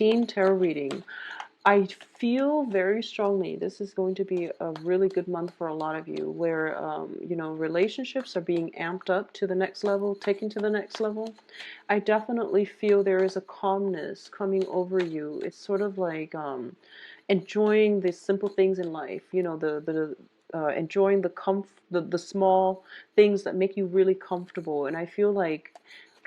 Teen tarot reading. I feel very strongly this is going to be a really good month for a lot of you where, relationships are being amped up to the next level, taken to the next level. I definitely feel there is a calmness coming over you. It's sort of like enjoying the simple things in life, enjoying the small things that make you really comfortable. And I feel like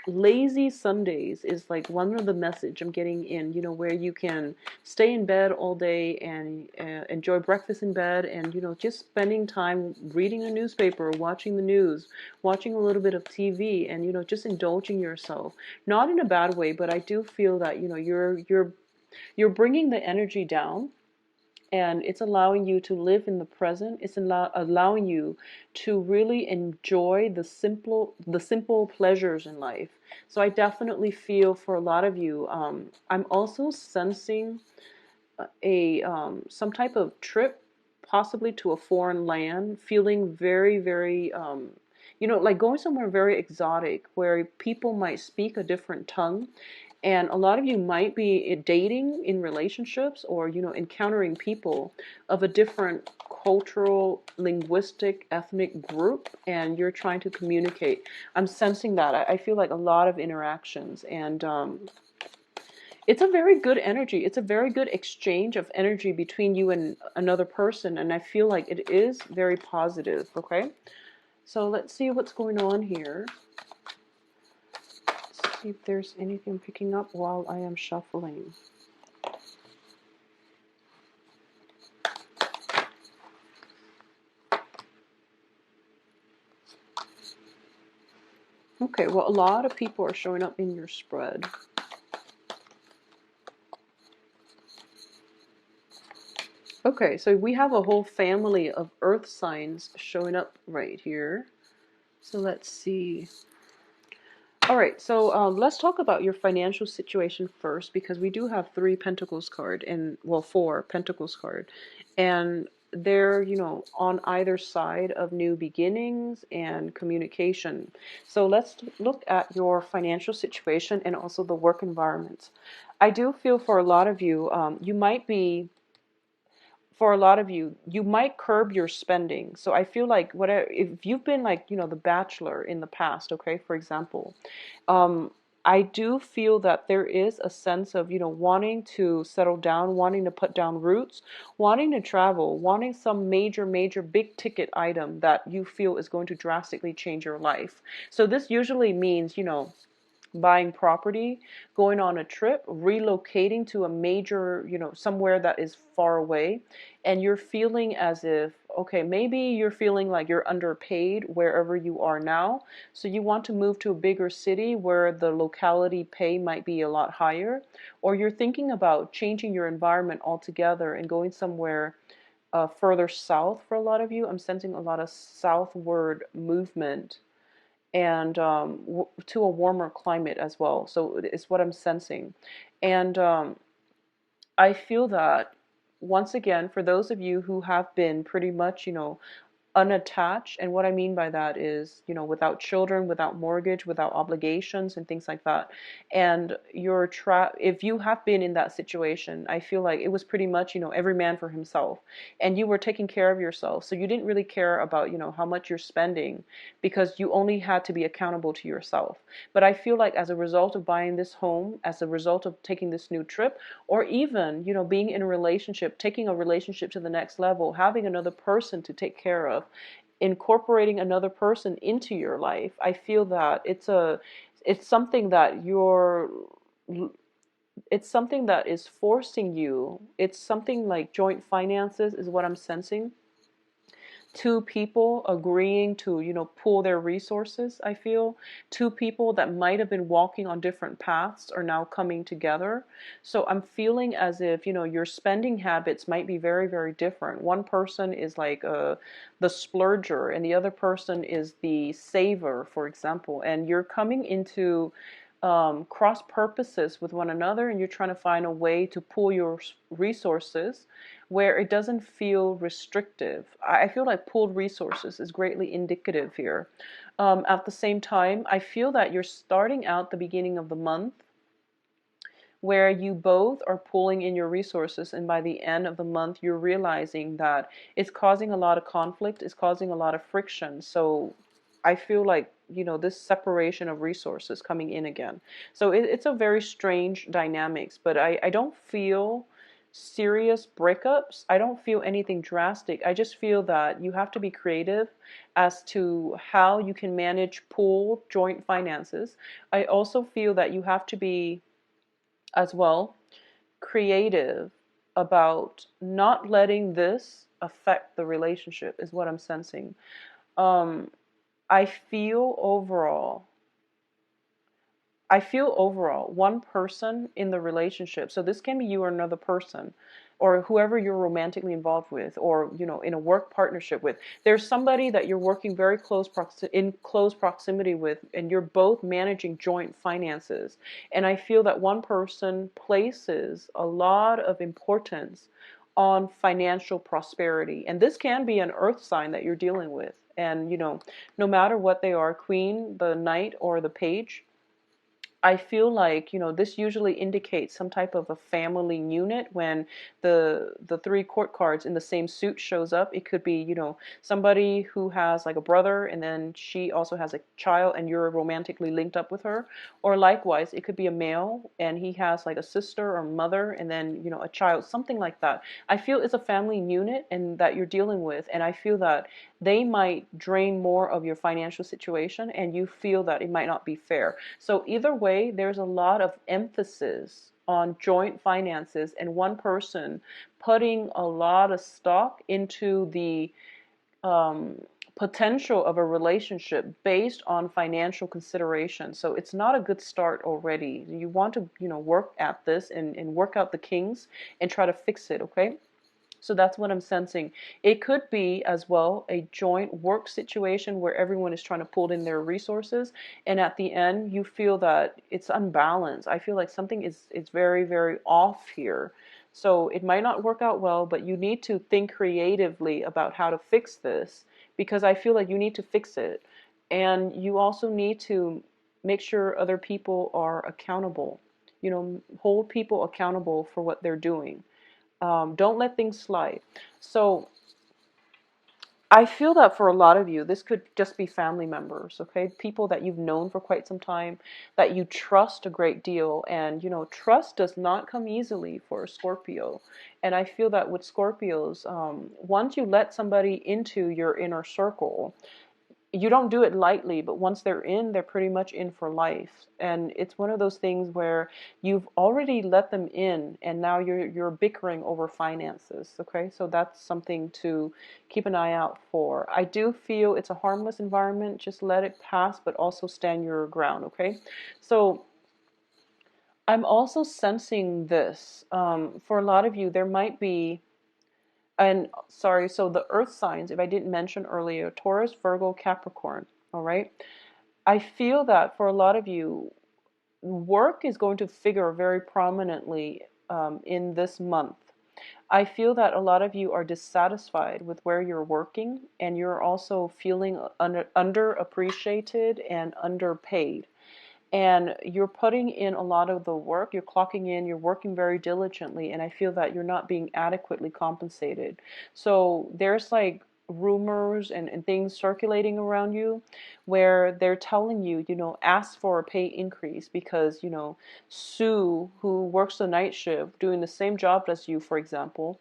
lazy Sundays is like one of the message I'm getting in, where you can stay in bed all day and enjoy breakfast in bed and, just spending time reading a newspaper, watching the news, watching a little bit of TV and, just indulging yourself. Not in a bad way, but I do feel that, you're bringing the energy down and it's allowing you to live in the present. It's allowing you to really enjoy the simple pleasures in life. So I definitely feel for a lot of you, I'm also sensing a some type of trip, possibly to a foreign land, feeling very, very, like going somewhere very exotic where people might speak a different tongue. And a lot of you might be dating in relationships or, encountering people of a different cultural, linguistic, ethnic group, and you're trying to communicate. I'm sensing that. I feel like a lot of interactions, and it's a very good energy. It's a very good exchange of energy between you and another person, and I feel like it is very positive, okay? So let's see what's going on here. Let's see if there's anything I'm picking up while I am shuffling. Okay, well, a lot of people are showing up in your spread. Okay, so we have a whole family of earth signs showing up right here. So let's see. All right, so let's talk about your financial situation first because we do have three Pentacles card and, well, four Pentacles card. And they're, on either side of new beginnings and communication. So let's look at your financial situation and also the work environment. I do feel for a lot of you, you might curb your spending. So I feel like whatever, if you've been like, the bachelor in the past, okay, for example, um, I do feel that there is a sense of, wanting to settle down, wanting to put down roots, wanting to travel, wanting some major, major big ticket item that you feel is going to drastically change your life. So this usually means, buying property, going on a trip, relocating to a major, somewhere that is far away, and you're feeling as if, okay, maybe you're feeling like you're underpaid wherever you are now, so you want to move to a bigger city where the locality pay might be a lot higher, or you're thinking about changing your environment altogether and going somewhere further south. For a lot of you, I'm sensing a lot of southward movement and to a warmer climate as well. So it's what I'm sensing. And I feel that once again, for those of you who have been pretty much, unattached, and what I mean by that is, without children, without mortgage, without obligations and things like that, and if you have been in that situation, I feel like it was pretty much, every man for himself, and you were taking care of yourself, so you didn't really care about, how much you're spending, because you only had to be accountable to yourself. But I feel like as a result of buying this home, as a result of taking this new trip, or even, being in a relationship, taking a relationship to the next level, having another person to take care of, incorporating another person into your life, I feel that it's something that it's something that is forcing you. It's something like joint finances is what I'm sensing. Two people agreeing to, pool their resources. I feel two people that might have been walking on different paths are now coming together. So I'm feeling as if, your spending habits might be very, very different. One person is like the splurger and the other person is the saver, for example, and you're coming into cross purposes with one another, and you're trying to find a way to pool your resources where it doesn't feel restrictive. I feel like pooled resources is greatly indicative here. At the same time, I feel that you're starting out the beginning of the month where you both are pulling in your resources, and by the end of the month you're realizing that it's causing a lot of conflict, it's causing a lot of friction. So I feel like, this separation of resources coming in again. So it's a very strange dynamics, but I don't feel serious breakups. I don't feel anything drastic. I just feel that you have to be creative as to how you can manage pool joint finances. I also feel that you have to be as well creative about not letting this affect the relationship, is what I'm sensing. Um, I feel overall I feel overall one person in the relationship, so this can be you or another person, or whoever you're romantically involved with, or in a work partnership with. There's somebody that you're working very in close proximity with, and you're both managing joint finances. And I feel that one person places a lot of importance on financial prosperity, and this can be an earth sign that you're dealing with. And no matter what they are, queen, the knight, or the page, I feel like, this usually indicates some type of a family unit when the three court cards in the same suit shows up. It could be, somebody who has like a brother, and then she also has a child and you're romantically linked up with her. Or likewise, it could be a male and he has like a sister or mother and then, a child, something like that. I feel it's a family unit and that you're dealing with, and I feel that they might drain more of your financial situation and you feel that it might not be fair. So either way, there's a lot of emphasis on joint finances and one person putting a lot of stock into the um, potential of a relationship based on financial consideration. So it's not a good start already. You want to, work at this and work out the kinks and try to fix it, okay? So that's what I'm sensing. It could be as well a joint work situation where everyone is trying to pull in their resources, and at the end you feel that it's unbalanced. I feel like something is very, very off here. So it might not work out well, but you need to think creatively about how to fix this, because I feel like you need to fix it. And you also need to make sure other people are accountable. Hold people accountable for what they're doing. Don't let things slide. So I feel that for a lot of you, this could just be family members, okay? People that you've known for quite some time, that you trust a great deal. And, trust does not come easily for a Scorpio. And I feel that with Scorpios, once you let somebody into your inner circle, you don't do it lightly, but once they're in, they're pretty much in for life. And it's one of those things where you've already let them in, and now you're bickering over finances. Okay, so that's something to keep an eye out for. I do feel it's a harmless environment. Just let it pass, but also stand your ground. Okay, so I'm also sensing this. For a lot of you, there might be, and sorry, so the earth signs, if I didn't mention earlier, Taurus, Virgo, Capricorn, all right? I feel that for a lot of you, work is going to figure very prominently in this month. I feel that a lot of you are dissatisfied with where you're working, and you're also feeling underappreciated and underpaid. And you're putting in a lot of the work, you're clocking in, you're working very diligently, and I feel that you're not being adequately compensated. So there's like rumors and things circulating around you where they're telling you, ask for a pay increase because, Sue, who works the night shift doing the same job as you, for example,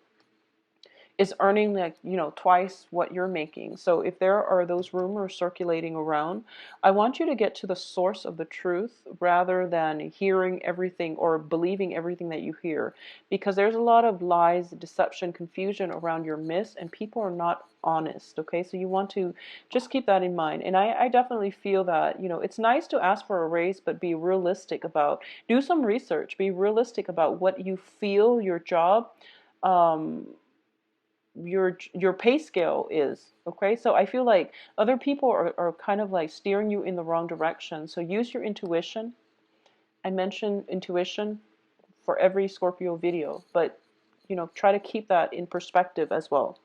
is earning like, twice what you're making. So if there are those rumors circulating around, I want you to get to the source of the truth rather than hearing everything or believing everything that you hear, because there's a lot of lies, deception, confusion around your myths, and people are not honest. Okay, so you want to just keep that in mind. And I definitely feel that, it's nice to ask for a raise, but be realistic about, do some research, be realistic about what you feel your job, um, your pay scale is. Okay, so I feel like other people are kind of like steering you in the wrong direction. So use your intuition. I mention intuition for every Scorpio video, but try to keep that in perspective as well.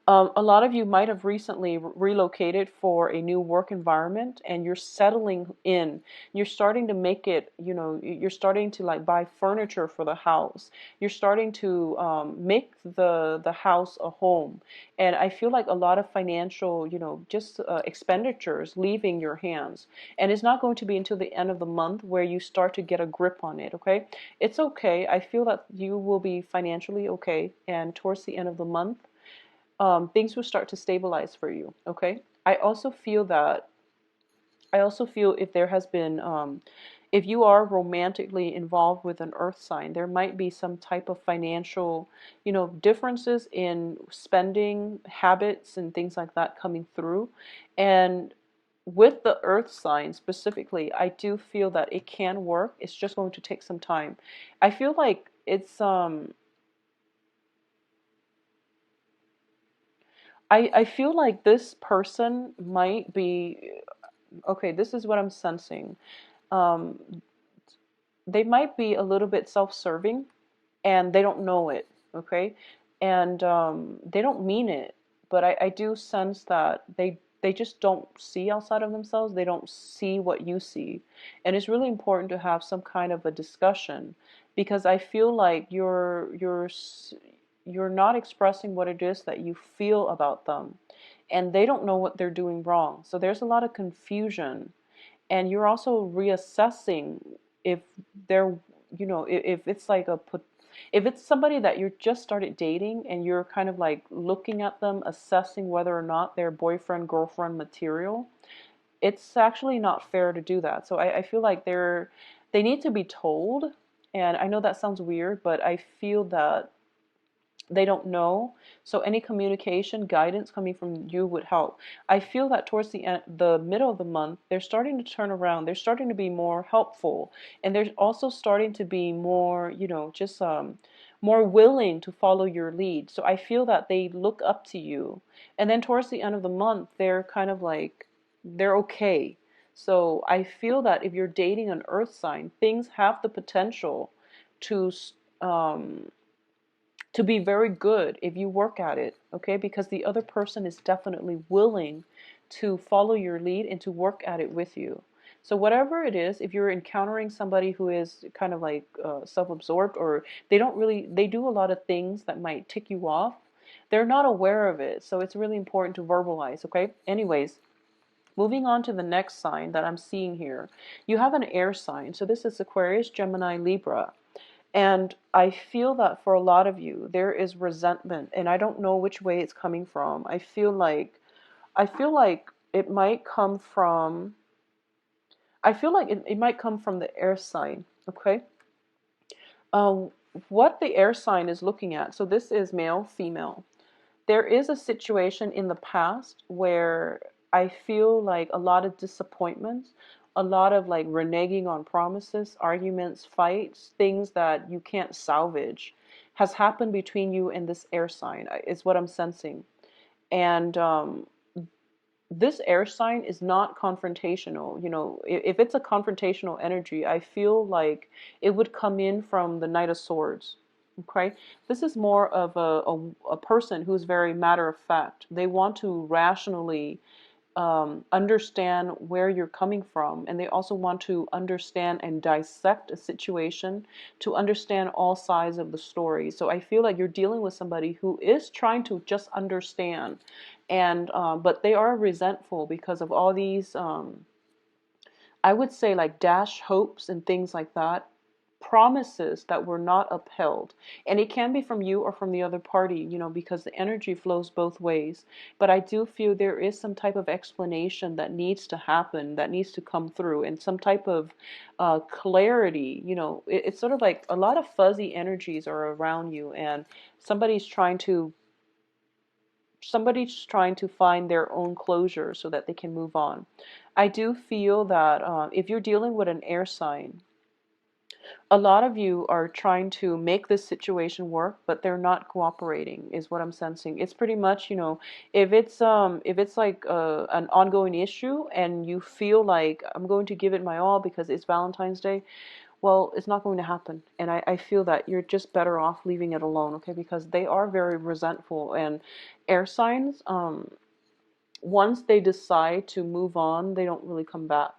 A lot of you might have recently relocated for a new work environment, and you're settling in. You're starting to make it, you're starting to like buy furniture for the house. You're starting to make the house a home. And I feel like a lot of financial, just expenditures leaving your hands. And it's not going to be until the end of the month where you start to get a grip on it, okay? It's okay. I feel that you will be financially okay. And towards the end of the month, things will start to stabilize for you. Okay. I also feel if there has been, if you are romantically involved with an earth sign, there might be some type of financial, differences in spending habits and things like that coming through. And with the earth sign specifically, I do feel that it can work. It's just going to take some time. I feel like I feel like this person might be, okay, this is what I'm sensing. Um, they might be a little bit self-serving and they don't know it, okay? And they don't mean it, but I do sense that they just don't see outside of themselves. They don't see what you see. And it's really important to have some kind of a discussion because I feel like you're not expressing what it is that you feel about them. And they don't know what they're doing wrong. So there's a lot of confusion, and you're also reassessing if they're, if it's like if it's somebody that you just started dating and you're kind of like looking at them, assessing whether or not they're boyfriend girlfriend material. It's actually not fair to do that. So I feel like they need to be told. And I know that sounds weird, but I feel that they don't know. So any communication guidance coming from you would help. I feel that towards the middle of the month, they're starting to turn around. They're starting to be more helpful, and they're also starting to be more, just more willing to follow your lead. So I feel that they look up to you, and then towards the end of the month, they're kind of like they're okay. So I feel that if you're dating an earth sign, things have the potential to um, to be very good if you work at it, okay? Because the other person is definitely willing to follow your lead and to work at it with you. So whatever it is, if you're encountering somebody who is kind of like self-absorbed, or they do a lot of things that might tick you off, they're not aware of it. So it's really important to verbalize, okay? Anyways, moving on to the next sign that I'm seeing here. You have an air sign. So this is Aquarius, Gemini, Libra. And I feel that for a lot of you, there is resentment, and I don't know which way it's coming from. I feel like it might come from, I feel like it might come from the air sign, okay? Um, what the air sign is looking at, so this is male, female. There is a situation in the past where I feel like a lot of disappointments, a lot of like reneging on promises, arguments, fights, things that you can't salvage has happened between you and this air sign, is what I'm sensing. And this air sign is not confrontational. If it's a confrontational energy, I feel like it would come in from the Knight of Swords. Okay, this is more of a person who's very matter of fact. They want to rationally understand where you're coming from, and they also want to understand and dissect a situation to understand all sides of the story. So I feel like you're dealing with somebody who is trying to just understand, and but they are resentful because of all these I would say like dash hopes and things like that, promises that were not upheld. And it can be from you or from the other party, because the energy flows both ways. But I do feel there is some type of explanation that needs to happen, that needs to come through, and some type of clarity. It's sort of like a lot of fuzzy energies are around you, and somebody's trying to somebody's trying to find their own closure so that they can move on. I do feel that if you're dealing with an air sign, a lot of you are trying to make this situation work, but they're not cooperating, is what I'm sensing. It's pretty much, if it's like an ongoing issue and you feel like I'm going to give it my all because it's Valentine's Day, well, it's not going to happen. And I feel that you're just better off leaving it alone, okay? Because they are very resentful. And air signs, once they decide to move on, they don't really come back.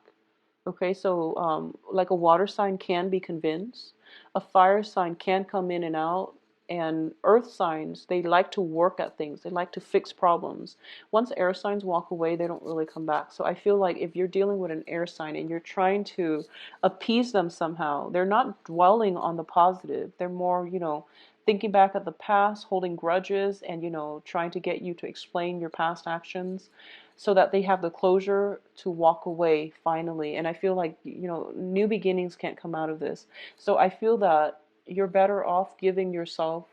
Okay, so like a water sign can be convinced, a fire sign can come in and out, and earth signs, they like to work at things, they like to fix problems. Once air signs walk away, they don't really come back. So I feel like if you're dealing with an air sign and you're trying to appease them somehow, they're not dwelling on the positive. They're more, thinking back at the past, holding grudges, and, trying to get you to explain your past actions so that they have the closure to walk away finally. And I feel like, new beginnings can't come out of this. So I feel that you're better off giving yourself,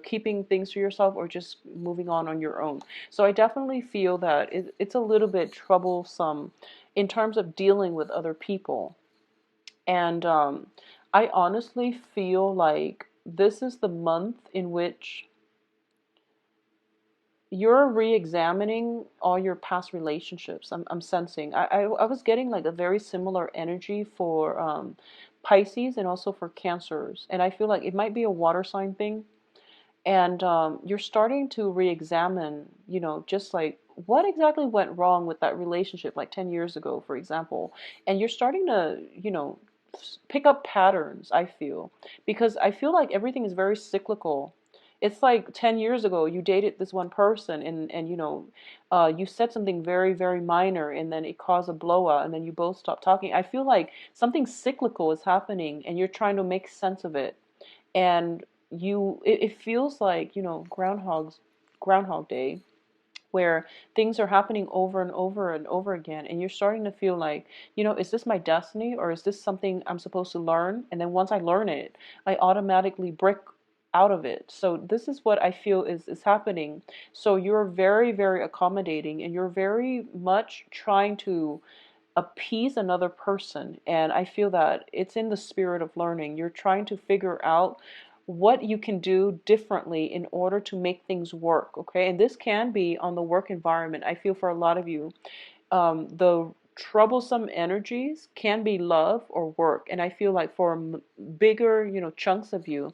keeping things to yourself or just moving on your own. So I definitely feel that it's a little bit troublesome in terms of dealing with other people. And I honestly feel like this is the month in which you're re-examining all your past relationships. I'm sensing. I was getting like a very similar energy for Pisces and also for Cancers. And I feel like it might be a water sign thing. And you're starting to re-examine, just like what exactly went wrong with that relationship like 10 years ago, for example. And you're starting to, pick up patterns, I feel. Because I feel like everything is very cyclical. It's like 10 years ago, you dated this one person and you said something very, very minor and then it caused a blowout and then you both stopped talking. I feel like something cyclical is happening and you're trying to make sense of it. And it feels like, Groundhog Day, where things are happening over and over and over again, and you're starting to feel like, is this my destiny or is this something I'm supposed to learn? And then once I learn it, I automatically break out of it. So this is what I feel is happening. So you're very, very accommodating and you're very much trying to appease another person. And I feel that it's in the spirit of learning. You're trying to figure out what you can do differently in order to make things work. Okay. And this can be on the work environment. I feel for a lot of you, the troublesome energies can be love or work. And I feel like for bigger, chunks of you,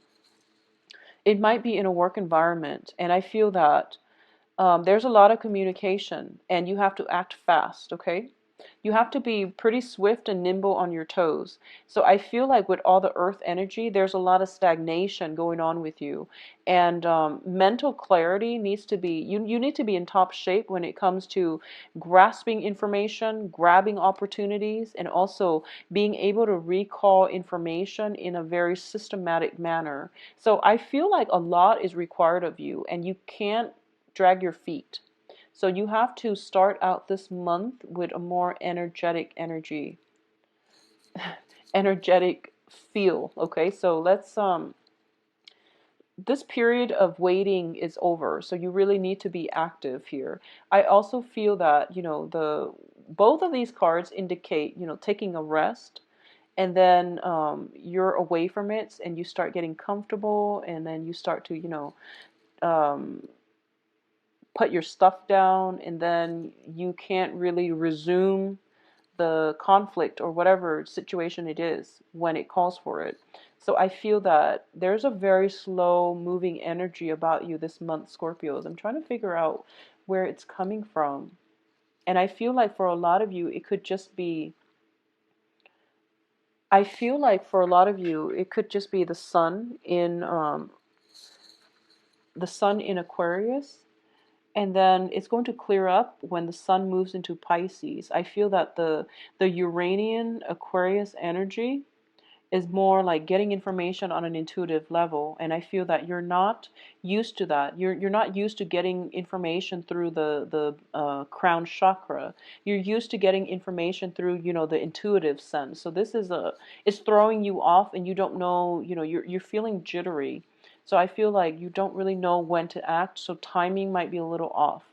it might be in a work environment. And I feel that there's a lot of communication and you have to act fast, okay? You have to be pretty swift and nimble on your toes. So I feel like with all the earth energy, there's a lot of stagnation going on with you. And mental clarity needs to be, you need to be in top shape when it comes to grasping information, grabbing opportunities, and also being able to recall information in a very systematic manner. So I feel like a lot is required of you and you can't drag your feet. So you have to start out this month with a more energetic feel. Okay, so let's this period of waiting is over. So you really need to be active here. I also feel that, the both of these cards indicate, taking a rest, and then you're away from it and you start getting comfortable and then you start to, um, put your stuff down, and then you can't really resume the conflict or whatever situation it is when it calls for it. So I feel that there's a very slow moving energy about you this month, Scorpios. I'm trying to figure out where it's coming from. And I feel like for a lot of you, it could just be, I feel like for a lot of you, it could just be the sun in Aquarius. And then it's going to clear up when the sun moves into Pisces. I feel that the Uranian Aquarius energy is more like getting information on an intuitive level, and I feel that you're not used to that. You're not used to getting information through the crown chakra. You're used to getting information through, the intuitive sense. So this is it's throwing you off, and you don't know, you're feeling jittery. So I feel like you don't really know when to act. So timing might be a little off.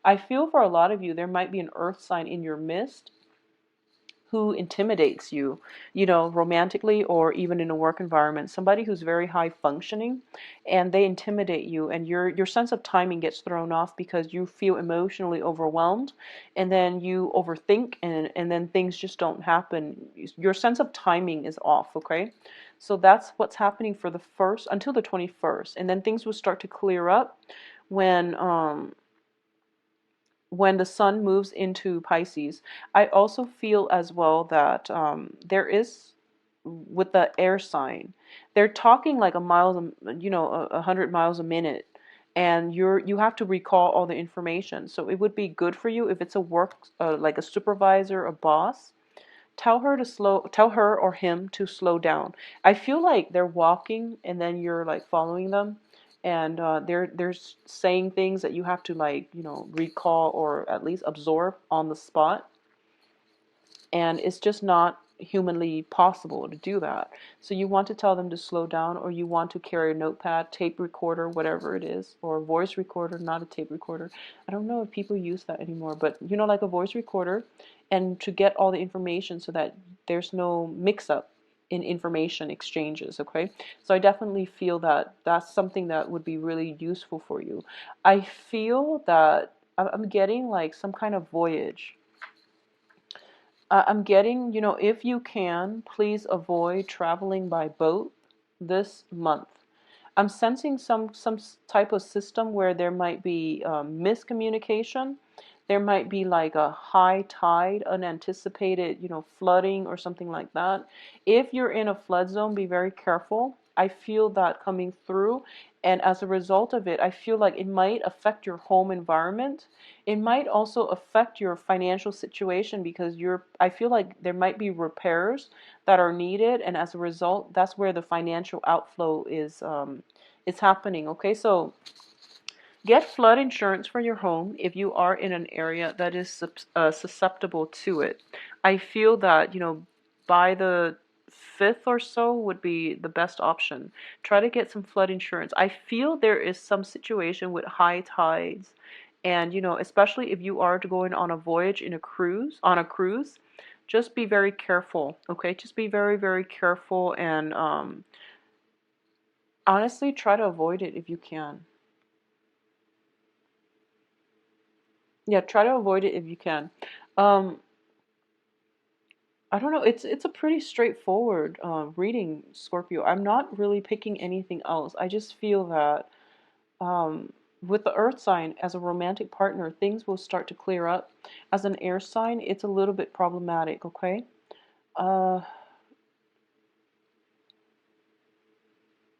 I feel for a lot of you there might be an earth sign in your midst who intimidates you, you know, romantically or even in a work environment, somebody who's very high functioning and they intimidate you, and your sense of timing gets thrown off because you feel emotionally overwhelmed, and then you overthink, and then things just don't happen. Your sense of timing is off, okay? So that's what's happening for the first until the 21st, and then things will start to clear up when the sun moves into Pisces. I also feel as well that there is, with the air sign, they're talking like a mile, you know, 100 miles a minute, and you have to recall all the information. So it would be good for you if it's a work, like a supervisor, a boss. Tell her or him to slow down. I feel like they're walking and then you're like following them, and they're saying things that you have to, like, you know, recall or at least absorb on the spot, and it's just not humanly possible to do that. So you want to tell them to slow down, or you want to carry a notepad, tape recorder, whatever it is, or a voice recorder, not a tape recorder. I don't know if people use that anymore, but you know, like a voice recorder, and to get all the information so that there's no mix up in information exchanges, okay? So I definitely feel that that's something that would be really useful for you. I feel that I'm getting like some kind of voyage. I'm getting, you know, if you can, please avoid traveling by boat this month. I'm sensing some type of system where there might be miscommunication. There might be like a high tide, unanticipated, you know, flooding or something like that. If you're in a flood zone, be very careful. I feel that coming through, and as a result of it, I feel like it might affect your home environment. It might also affect your financial situation because I feel like there might be repairs that are needed, and as a result, that's where the financial outflow is happening. Okay, so get flood insurance for your home if you are in an area that is susceptible to it. I feel that, you know, by the 5th or so would be the best option. Try to get some flood insurance. I feel there is some situation with high tides, and, you know, especially if you are going on a voyage on a cruise, just be very careful, okay? Just be very, very careful, and honestly, try to avoid it if you can. Yeah, try to avoid it if you can. Um, I don't know. It's a pretty straightforward reading, Scorpio. I'm not really picking anything else. I just feel that with the Earth sign as a romantic partner, things will start to clear up. As an air sign, it's a little bit problematic. Okay. Uh,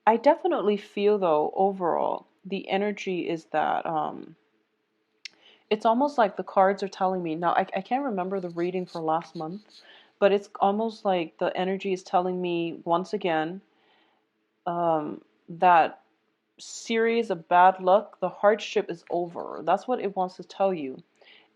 I definitely feel though overall the energy is that it's almost like the cards are telling me now. I can't remember the reading for last month, but it's almost like the energy is telling me once again that series of bad luck, the hardship is over. That's what it wants to tell you.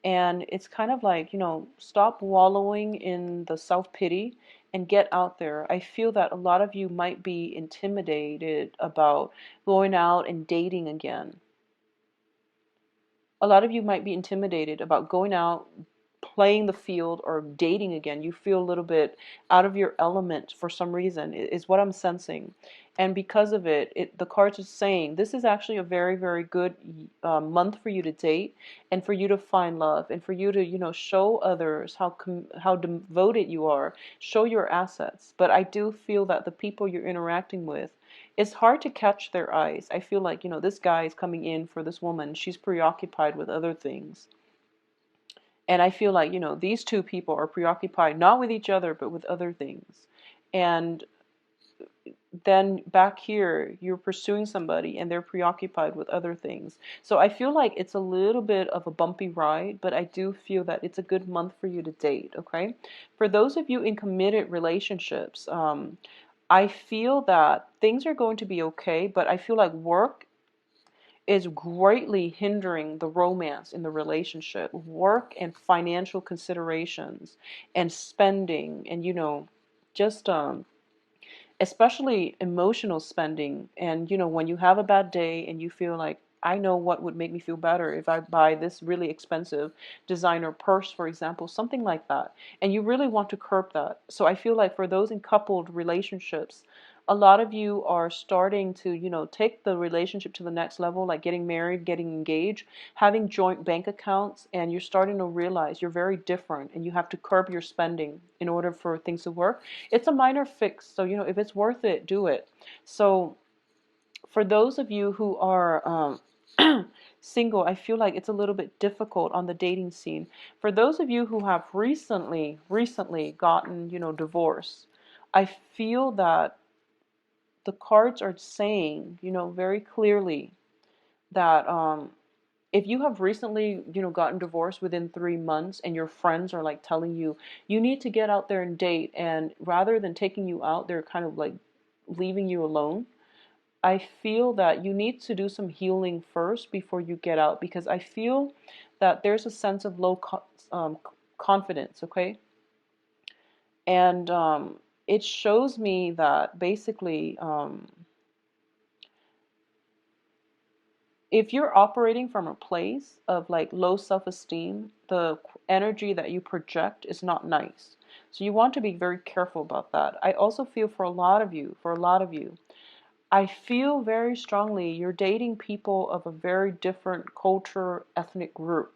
And it's kind of like, you know, stop wallowing in the self-pity and get out there. I feel that a lot of you might be intimidated about going out and dating again. A lot of you might be intimidated about going out, playing the field, or dating again. You feel a little bit out of your element for some reason, is what I'm sensing. And because of it, the cards are saying this is actually a very, very good month for you to date, and for you to find love, and for you to, you know, show others how devoted you are, show your assets. But I do feel that the people you're interacting with, it's hard to catch their eyes. I feel like, you know, this guy is coming in for this woman. She's preoccupied with other things. And I feel like, you know, these two people are preoccupied not with each other, but with other things. And then back here, you're pursuing somebody and they're preoccupied with other things. So I feel like it's a little bit of a bumpy ride, but I do feel that it's a good month for you to date, okay? For those of you in committed relationships, I feel that things are going to be okay, but I feel like work is greatly hindering the romance in the relationship. Work and financial considerations and spending, and, you know, just especially emotional spending. And, you know, when you have a bad day and you feel like I know what would make me feel better if I buy this really expensive designer purse, for example, something like that. And you really want to curb that. So I feel like for those in coupled relationships, a lot of you are starting to, take the relationship to the next level, like getting married, getting engaged, having joint bank accounts, and you're starting to realize you're very different and you have to curb your spending in order for things to work. It's a minor fix. So, if it's worth it, do it. So, for those of you who are single, I feel like it's a little bit difficult on the dating scene. For those of you who have recently gotten, divorced, I feel that the cards are saying, very clearly that if you have recently, gotten divorced within 3 months and your friends are like telling you, you need to get out there and date, and rather than taking you out, they're kind of like leaving you alone. I feel that you need to do some healing first before you get out, because I feel that there's a sense of confidence, okay? And it shows me that basically, if you're operating from a place of like low self-esteem, the energy that you project is not nice. So you want to be very careful about that. I also feel for a lot of you, I feel very strongly you're dating people of a very different culture, ethnic group.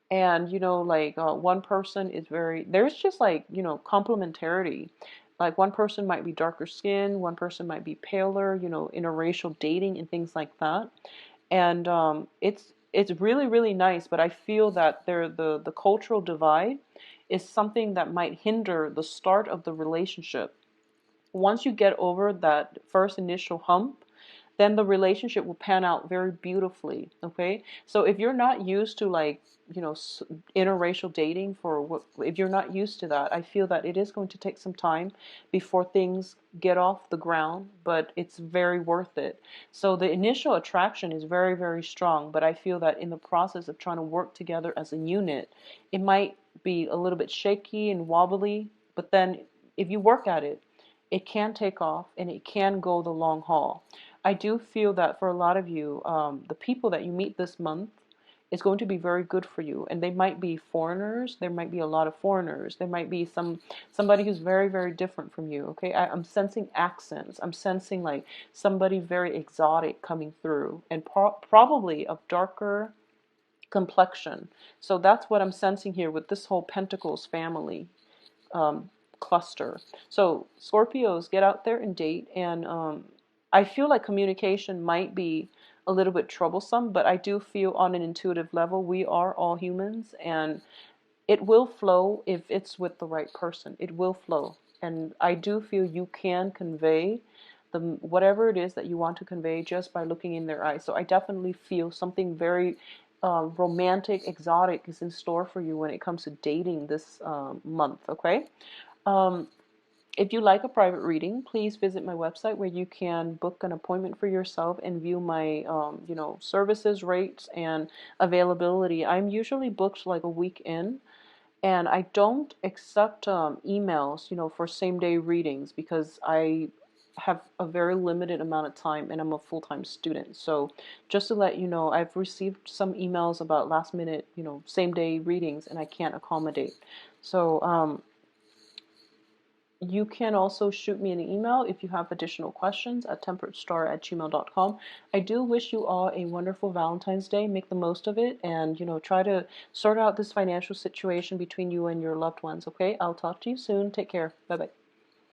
And, like one person is there's just like, complementarity. Like one person might be darker skin, one person might be paler, interracial dating and things like that. And it's really, really nice, but I feel that the cultural divide is something that might hinder the start of the relationship. Once you get over that first initial hump, then the relationship will pan out very beautifully. Okay, so if you're not used to like, interracial dating, if you're not used to that, I feel that it is going to take some time before things get off the ground, but it's very worth it. So the initial attraction is very, very strong, but I feel that in the process of trying to work together as a unit, it might be a little bit shaky and wobbly, but then if you work at it, it can take off and it can go the long haul. I do feel that for a lot of you, the people that you meet this month is going to be very good for you, and they might be foreigners. There might be a lot of foreigners. There might be somebody who's very, very different from you. Okay, I'm sensing accents. I'm sensing like somebody very exotic coming through, and probably of darker complexion. So that's what I'm sensing here with this whole Pentacles family um, cluster. So Scorpios, get out there and date. And I feel like communication might be a little bit troublesome, but I do feel on an intuitive level, we are all humans, and it will flow if it's with the right person. It will flow. And I do feel you can convey whatever it is that you want to convey just by looking in their eyes. So I definitely feel something very romantic, exotic is in store for you when it comes to dating this month, okay? Um, if you like a private reading, please visit my website where you can book an appointment for yourself and view my, services, rates, and availability. I'm usually booked like a week in, and I don't accept emails, for same-day readings because I have a very limited amount of time and I'm a full-time student. So just to let you know, I've received some emails about last-minute, same-day readings, and I can't accommodate. So you can also shoot me an email if you have additional questions at temperatestar@gmail.com. I do wish you all a wonderful Valentine's Day. Make the most of it, and try to sort out this financial situation between you and your loved ones, okay? I'll talk to you soon. Take care. Bye-bye.